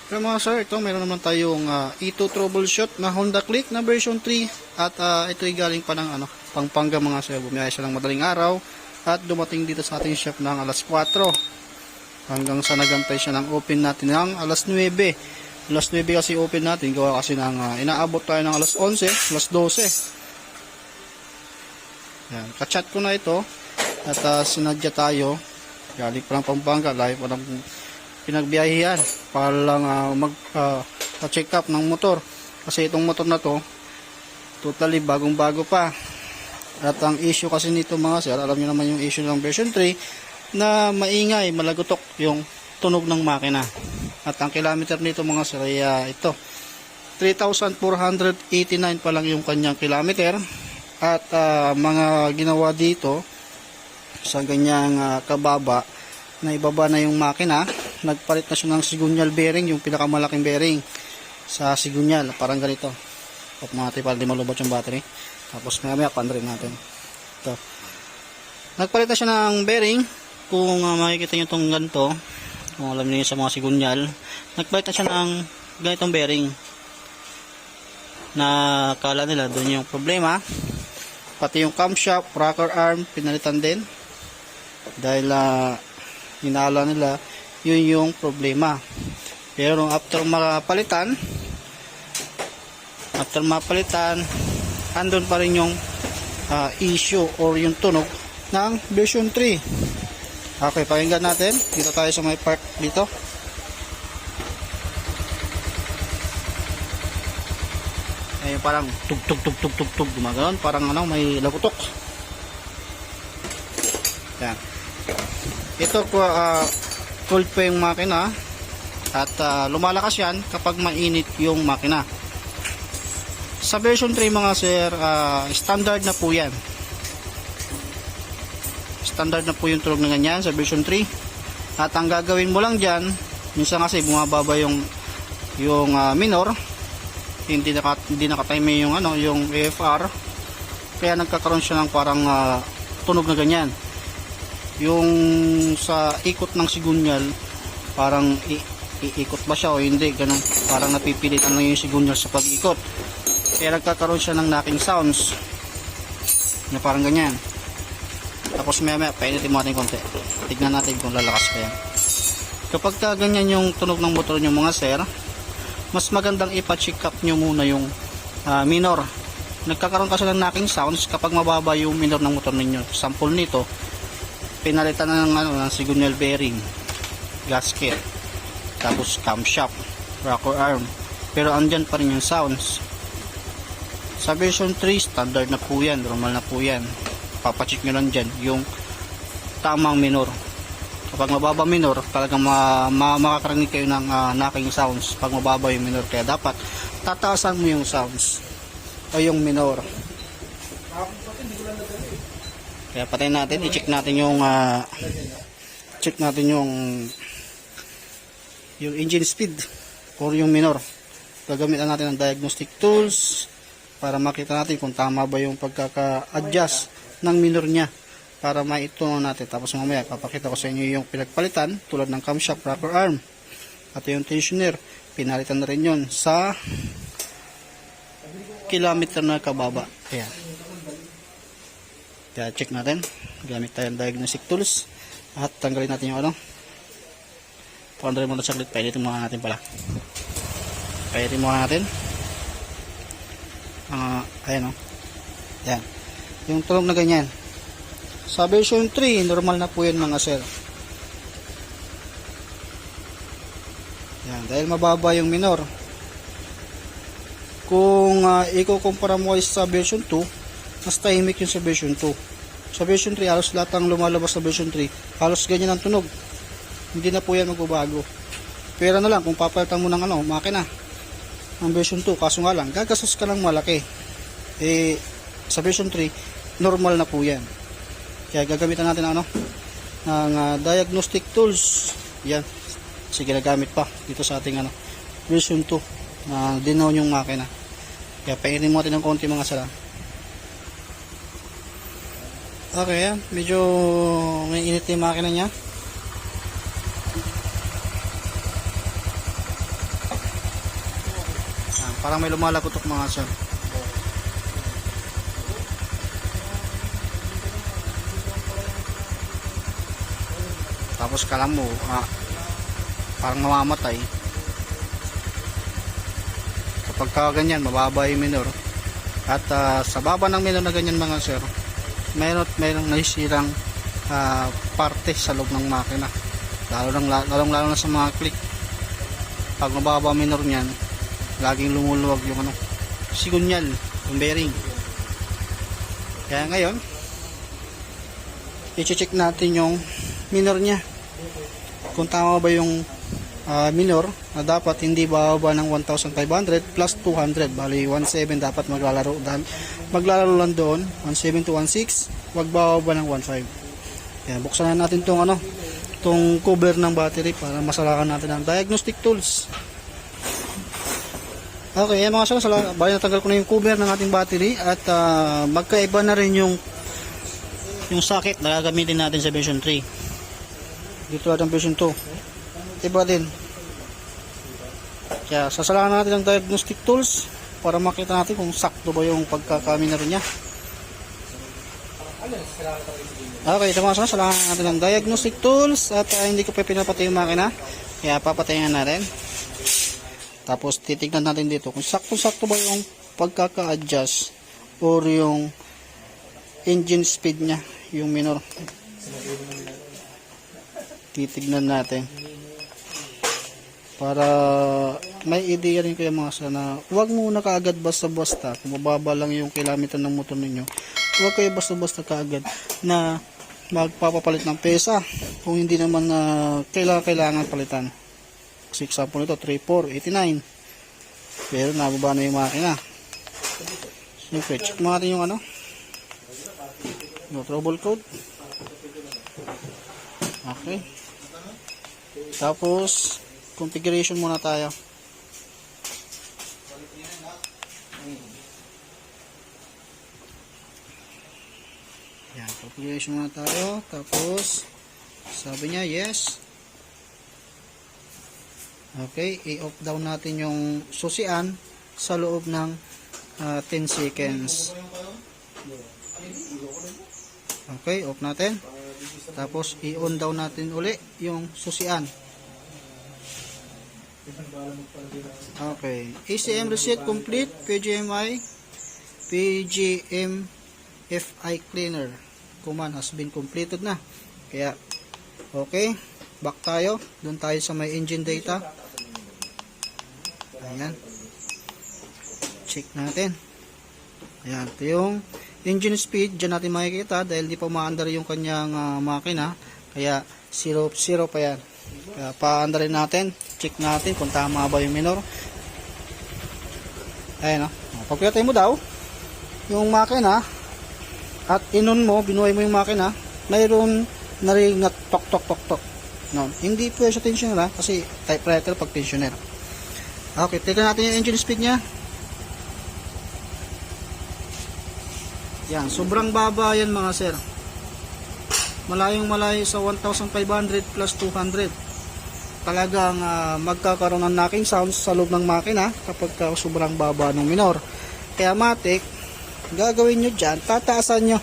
Pero mga sir, ito meron naman tayong E2 troubleshoot na Honda Click na version 3 at ito ay galing pa ng Pampanga mga sir. Bumiyaya siya ng madaling araw at dumating dito sa ating shop ng alas 4 hanggang sa nagantay siya ng open natin ng alas 9. Alas 9 kasi open natin, gawa kasi ng inaabot tayo ng alas 11, alas 12. Yan, kachat ko na ito at sinadya tayo galing pa ng Pampanga, layo pa ng pinagbiyahihan para lang mag-check up ng motor kasi itong motor na to totally bagong bago pa. At ang issue kasi nito mga sir, alam niyo naman yung issue ng version 3 na maingay, malagutok yung tunog ng makina. At ang kilometer nito mga sir ay ito 3,489 pa lang yung kanyang kilometer. At mga ginawa dito sa ganyang kababa na ibaba na yung makina, nagpalit na siya ng sigunyal bearing, yung pinakamalaking bearing sa sigunyal, parang ganito. At mga para di malubot yung battery. Tapos maya pandarin natin ito. Nagpalit na siya ng bearing. Kung makikita nyo itong ganito, kung alam niyo sa mga sigunyal, nagpalit na siya ng ganitong bearing na kala nila doon yung problema. Pati yung camshaft, rocker arm pinalitan din dahil hinala nila yun yung problema. Pero after mapalitan andun pa rin yung issue or yung tunog ng version 3. Okay, pakinggan natin. Dito tayo sa may part dito. Ayun, parang tug tug tug tug tug tug gumagano'n, parang may lagutok. Yan. Ito po cold pa yung makina at lumalakas yan kapag mainit yung makina. Sa version 3 mga sir, standard na po yan. Standard na po yung tunog na ganyan sa version 3. At ang gagawin mo lang dyan, minsan kasi bumababa yung minor, hindi nakatime yung yung AFR, kaya nagkakaroon siya ng parang tunog na ganyan. Yung sa ikot ng sigunyal, parang iikot ba siya o hindi, ganun, parang napipilitan lang yung sigunyal sa pag-ikot, kaya nagkakaroon siya ng knocking sounds na parang ganyan. Tapos maya painitin mo natin konti, tignan natin kung lalakas pa yan. Kapag ganyan yung tunog ng motor nyo mga sir, mas magandang ipa-check up nyo muna yung minor. Nagkakaroon kasi ng knocking sounds kapag mababa yung minor ng motor ninyo. Sample nito, pinalitan na ng sigunyal bearing, gasket, tapos camshaft, rocker arm, pero andyan pa rin yung sounds. Sa version 3 standard na po yan, normal na po yan. Papacheck nyo lang dyan yung tamang minor. Kapag mababa minor, talagang makakarinig kayo ng knocking sounds pag mababa yung minor, kaya dapat tataasan mo yung sounds o yung minor. Kaya patayin natin, i-check natin yung engine speed or yung minor. Gagamitan natin ang diagnostic tools para makita natin kung tama ba yung pagkaka-adjust ng minor niya para maituno natin. Tapos mamaya papakita ko sa inyo yung pinagpalitan tulad ng camshaft, rocker arm at yung tensioner, pinalitan na rin yun sa kilometer na kababa. Ayan. Kaya check natin, gamit tayo ng diagnostic tools at tanggalin natin yung paandarin muna saglit, painitin muna natin pala. Painitin muna natin. Ayan o. Ayan. Yung tunog na ganyan. Sa version 3, normal na po yan mga sir. Ayan, dahil mababa yung minor. Kung ikukumpara mo sa version 2, mas tahimik yung sa version 2. Sa version 3, halos lahat ang lumalabas sa version 3, halos ganyan ang tunog. Hindi na po yan magbabago. Pero na lang, kung papalitan mo ng makina, ng version 2, kaso nga lang, gagastos ka ng malaki. Sa version 3, normal na po yan. Kaya gagamitan natin ng diagnostic tools. Yan. Kasi ginagamit pa dito sa ating version 2 na dinaw yung makina. Kaya painin mo natin ng konti mga sala. Okay, yan. Medyo may init yung makina niya. Parang may lumalagotok mga sir. Tapos kala mo, parang mamamatay. Kapag ganyan, mababa yung minor. At sa baba ng minor na ganyan mga sir, mayroong naisirang parte sa loob ng makina. Lalong na sa mga click. Pag mababa minor niyan, laging lumuluwag yung sigunyal, yung bearing. Kaya ngayon, i-check natin yung minor niya. Kung tama ba yung minor na dapat hindi bababa ng 1,500 plus 200. Bali 1,700 dapat maglalaro lang doon. 1,700 to 1,600, wag bababa ng 1,500. Kaya buksan na natin tong tong cover ng battery para masalakan natin ang diagnostic tools. Okay, mga sir, bali natanggal ko na yung cover ng ating battery at magkaiba na rin yung socket na gagamitin natin sa version 3. Dito natin version 2. Iba din. Kaya sasalakan natin ang diagnostic tools para makita natin kung sakto ba yung pagkakaminor niya. Okay, ito mga sir, sasalakan natin ang diagnostic tools at hindi ko pa pinapatay yung makina. Kaya papatayin natin. Tapos titignan natin dito kung sakto-sakto ba yung pagkaka-adjust or yung engine speed niya, yung minor. Titignan natin para may idea rin kayo mga sir na huwag muna kaagad basta-basta kung mababa lang yung kilometer ng motor ninyo. Huwag kayo basta-basta kaagad na magpapapalit ng pesa kung hindi naman kailangan palitan. Kasi example nito 3489 pero nababa na yung makina. Siyempre check natin yung yung trouble code. Okay, tapos configuration muna tayo. Yan, configuration muna tayo. Tapos sabi niya yes. Okay, i-off down natin yung susian sa loob ng 10 seconds. Okay, off natin. Tapos i-on down natin uli yung susian. Okay, ECM reset complete. PGMFI cleaner command has been completed na. Kaya okay, back tayo. Doon tayo sa may engine data. Ayan, check natin. Ayan, ito yung engine speed. Diyan natin makikita dahil di pa umaandar yung kanyang makina. Kaya 0 pa yan. Kaya paandarin natin. Check natin kung tama ba yung minor. Ayan o. Pagpilatay mo daw yung makina at inon mo, binuhay mo yung makina, mayroon na rin na tok. No, hindi po siya tensioner kasi typewriter pag tensioner. Okay, tignan natin yung engine speed niya. Yan, sobrang baba yan mga sir. Malayong malayo sa 1,500 plus 200. Talagang magkakaroon ng knocking sounds sa loob ng makina kapag sobrang baba ng minor. Kaya matik, gagawin nyo dyan, tataasan nyo.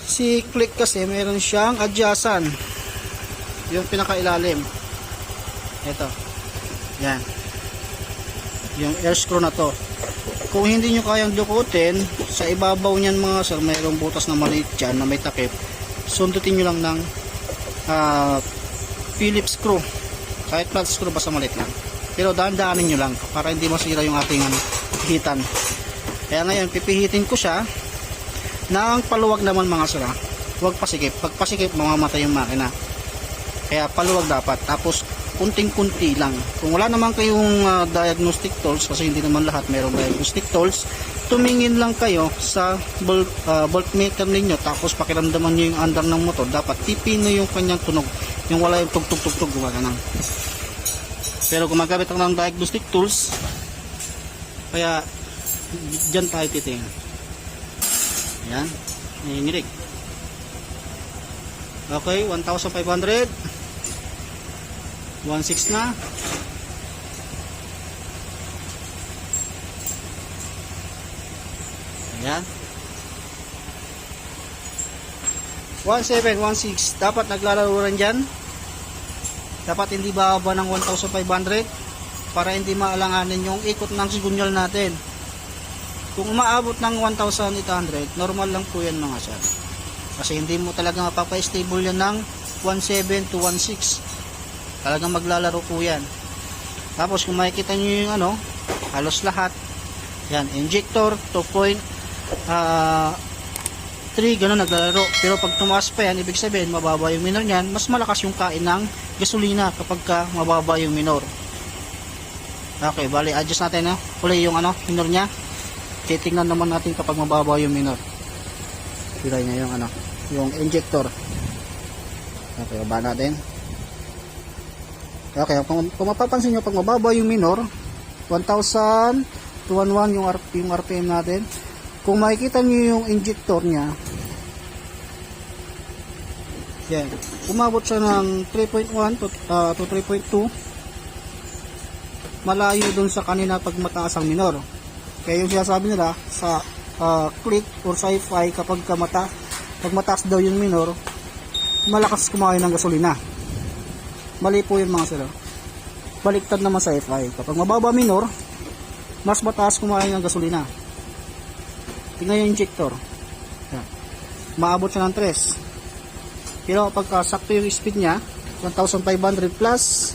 Si click kasi meron siyang adjustan. Yung pinakailalim. Ito. Yan. Yung air screw na to. Kung hindi nyo kayang dukutin, sa ibabaw niyan mga sir, mayroong butas na maliit dyan na may takip. Sundutin nyo lang ng Phillips screw. Kahit flat screw, basta maliit lang. Pero daan-daanin nyo lang para hindi masira yung ating hitan. Kaya ngayon, pipihitin ko siya na ang paluwag naman mga sir. Huwag pasikip. Pag pasikip, mamamatay yung makina. Kaya paluwag dapat. Tapos, kunting-kunti lang. Kung wala naman kayong diagnostic tools, kasi hindi naman lahat mayroong diagnostic tools, tumingin lang kayo sa voltmeter ninyo, tapos pakiramdaman nyo yung andar ng motor. Dapat tipino yung kanyang tunog, yung wala yung tug-tug-tug gumagana. Pero kung magamit ako ng diagnostic tools, kaya dyan tayo titingin. Ayan, nanginginig. Okay, 1,500, 1,600 na. Yan. 1716. Dapat naglalaro rin dyan. Dapat hindi bababa ng 1,500 para hindi maalanganin yung ikot ng sigunyal natin. Kung umaabot ng 1,800, normal lang po yan mga sir. Kasi hindi mo talaga mapapa-stable yan ng 1,7 to 1,6. Talagang maglalaro po yan. Tapos kung makikita nyo yung ano, halos lahat. Yan, injector, 2.3, ganun naglalaro. Pero pag tumaas pa yan, ibig sabihin mababa yung minor niyan, mas malakas yung kain ng gasolina kapag ka mababa yung minor. Okay, bali adjust natin uli yung ano, minor niya. Titingnan naman natin kapag mababa yung minor. Pilay niya yung ano, yung injector. Okay, baba natin. Okay, kung mapapansin nyo, pag mababa yung minor, 1,000 to 1,1 yung RPM natin. Kung makikita nyo yung injector nya, yan, umabot siya ng 3.1 to 3.2, malayo dun sa kanina pag mataas ang minor. Kaya yung sinasabi nila sa click or sci-fi, kapag pag mataas daw yung minor, malakas kumain ng gasolina. Mali po yun mga sir. Baliktad naman sa sci-fi, kapag mababa minor, mas mataas kumain ng gasolina. Tingnan yung injector. Yan. Maabot siya ng 3. Pero pagka sakto yung speed niya, 1,500 plus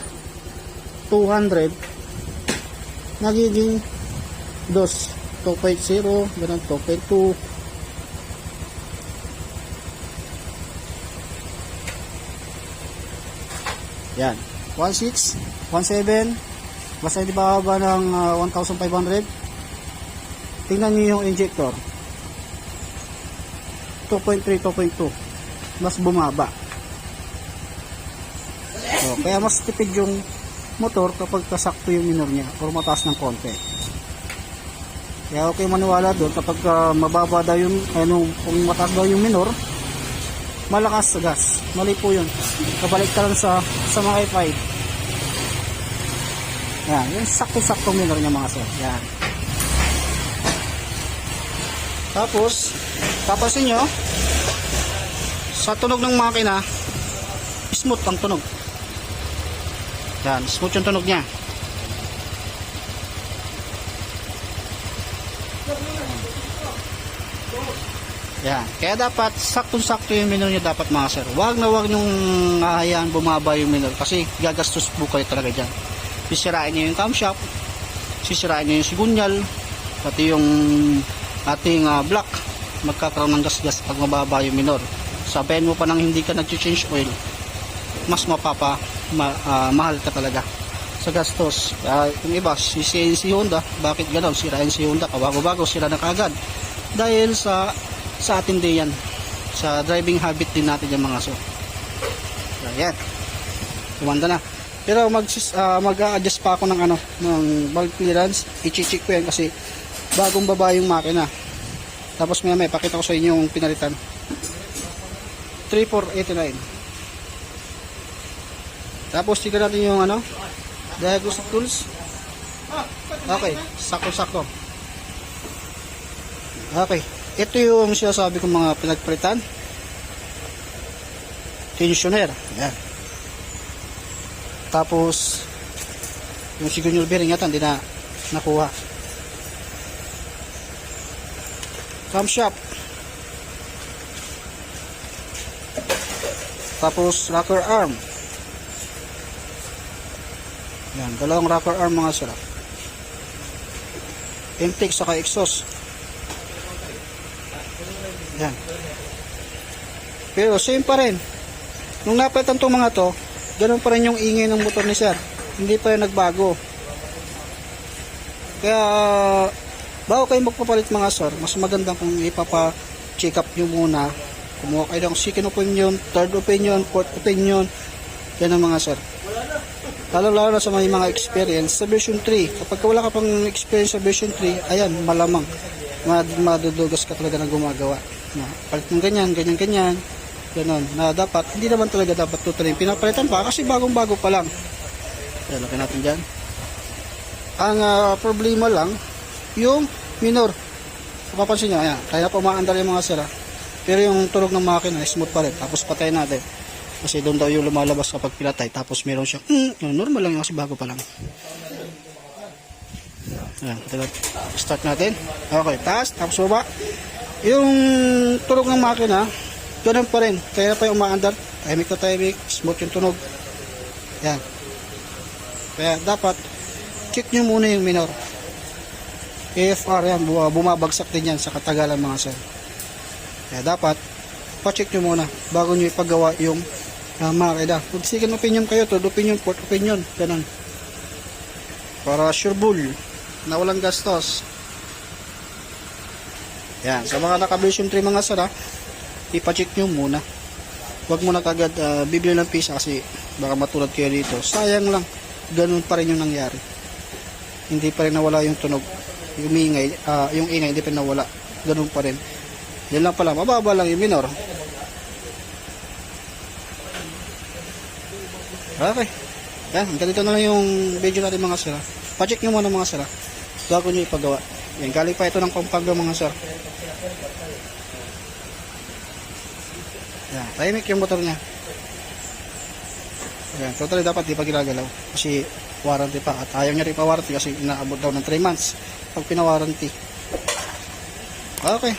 200, nagiging 2.0, ganun 2.2. Yan. 1.6, 1.7, basta hindi bababa ng 1,500. Tingnan niyo yung injector. 2.3, 2.2. Mas bumaba. So, kaya mas tipid yung motor kapag kasakto yung minor niya o mataas ng konti. Kaya okay maniwala doon kapag mababa daw yung kung mataas daw yung minor, malakas sa gas. Mali po yun. Kabalik ka lang sa mga i5. Yan, yung sakto-sakto minor niya mga sir. Yan. Tapos tapasin nyo, sa tunog ng makina, smooth ang tunog. Yan, smooth yung tunog niya. Yan, kaya dapat saktong-sakto yung minor nyo dapat mga sir. Wag nyong hahayaan bumaba yung minor kasi gagastos po kayo talaga dyan. Sisirain nyo yung camshaft, sisirain nyo yung sigunyal, pati yung ating block, magkakaroon ng gas-gas pag mababa yung minor. Sabihin mo pa nang hindi ka nag-change oil, mas mahal ka talaga sa gastos. Yung iba, si Honda, bakit gano'n? Sirain si Honda, kabago-bago, sira na kagad. Dahil sa atin din yan, sa driving habit din natin yung mga so. Ayan, kumanda na. Pero mag-a-adjust pa ako ng ng valve clearance. I-check ko yan kasi bagong baba yung makina. Tapos may pakita ko sa inyo yung pinalitan. 3,489. Tapos tignan natin yung diagnostic tools. Okay, sakto-sakto. Okay, ito yung sinasabi kong mga pinagpalitan. Tensioner. Yan. Tapos yung signal bearing yata hindi na nakuha. Camshaft. Tapos rocker arm. Yan, dalawang rocker arm mga sir. Intake saka exhaust. Yan. Pero same pa rin. Nung napalitan tong mga to, ganun pa rin yung ingay ng motor ni sir. Hindi pa rin nagbago. Kaya bago kayo magpapalit mga sir, mas magandang kung ipapa-check up nyo muna. Kumuha kayo ng second opinion, third opinion, fourth opinion. Yan ang mga sir. Lalo na sa mga experience sa version 3. Kapag wala ka pang experience sa version 3, ayan, malamang madudugas ka talaga na gumagawa. Palit ng ganyan, ganyan. Ganon. Na dapat, hindi naman talaga dapat totally pinapalitan pa kasi bagong-bago pa lang. Kaya laki natin dyan. Ang problema lang, yung minor. Mapapansin nyo, ayan, kaya pa umaandar yung mga sira. Pero yung tunog ng makina, smooth pa rin. Tapos patayin natin. Kasi doon daw yung lumalabas kapag pinatay. Tapos meron siyang, normal lang yung kasi bago pa lang. Ayan, start natin. Okay, taas, tapos baba. Yung tunog ng makina, ganun pa rin. Kaya pa yung umaandar. Tahimik na tahimik, smooth yung tunog. Ayan. Kaya dapat, check nyo muna yung minor. AFR yan, bumabagsak din yan sa katagalan mga sir. Kaya dapat, pa-check nyo muna bago nyo ipagawa yung makina. Kung second opinion kayo, third opinion, fourth opinion, ganun. Para sure bull, na walang gastos. Yan, sa mga naka-version 3 mga sir, ipa-check nyo muna. Huwag mo na kagad bibili ng pisa kasi baka matulad kayo dito. Sayang lang, ganun pa rin yung nangyari. Hindi pa rin nawala yung tunog. Yung ingay, hindi pa rin nawala. Ganun pa rin. Yan lang pala, mababa lang yung minor. Okay. Yan, ganito na lang yung video natin mga sir. Pa-check nyo muna mga sir. Bago nyo ipagawa. Yan, galing pa ito ng Pampanga mga sir. Yan, tahimik yung motor niya. Yan, totally dapat di pa ginagalaw. Kasi warranty pa. At ayaw niya rin pa warranty kasi inaabot daw ng 3 months pag pinawarranty. Okay.